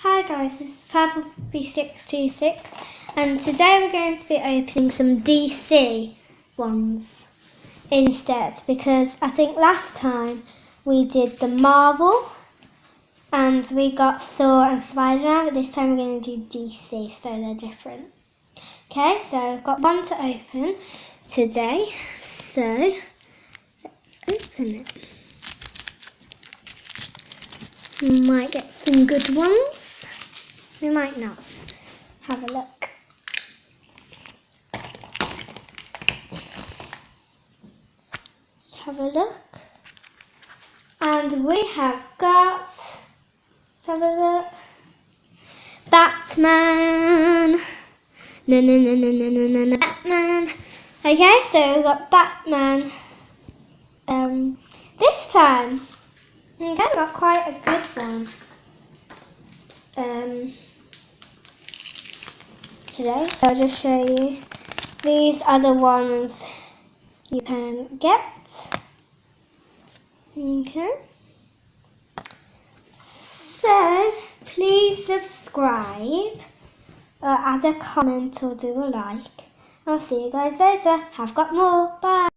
Hi guys, this is Purple626 and today we're going to be opening some DC ones instead, because I think last time we did the Marvel and we got Thor and Spider-Man, but this time we're going to do DC, so they're different. Okay, so I've got one to open today, so let's open it. We might get some good ones. We might not. Have a look. Let's have a look. And we have got, let's have a look, Batman. No, Batman. Okay, so we've got Batman this time. Okay, we got quite a good one today, so I'll just show you. These are the ones you can get. Okay, so please subscribe, or add a comment or do a like. I'll see you guys later. Have got more. Bye.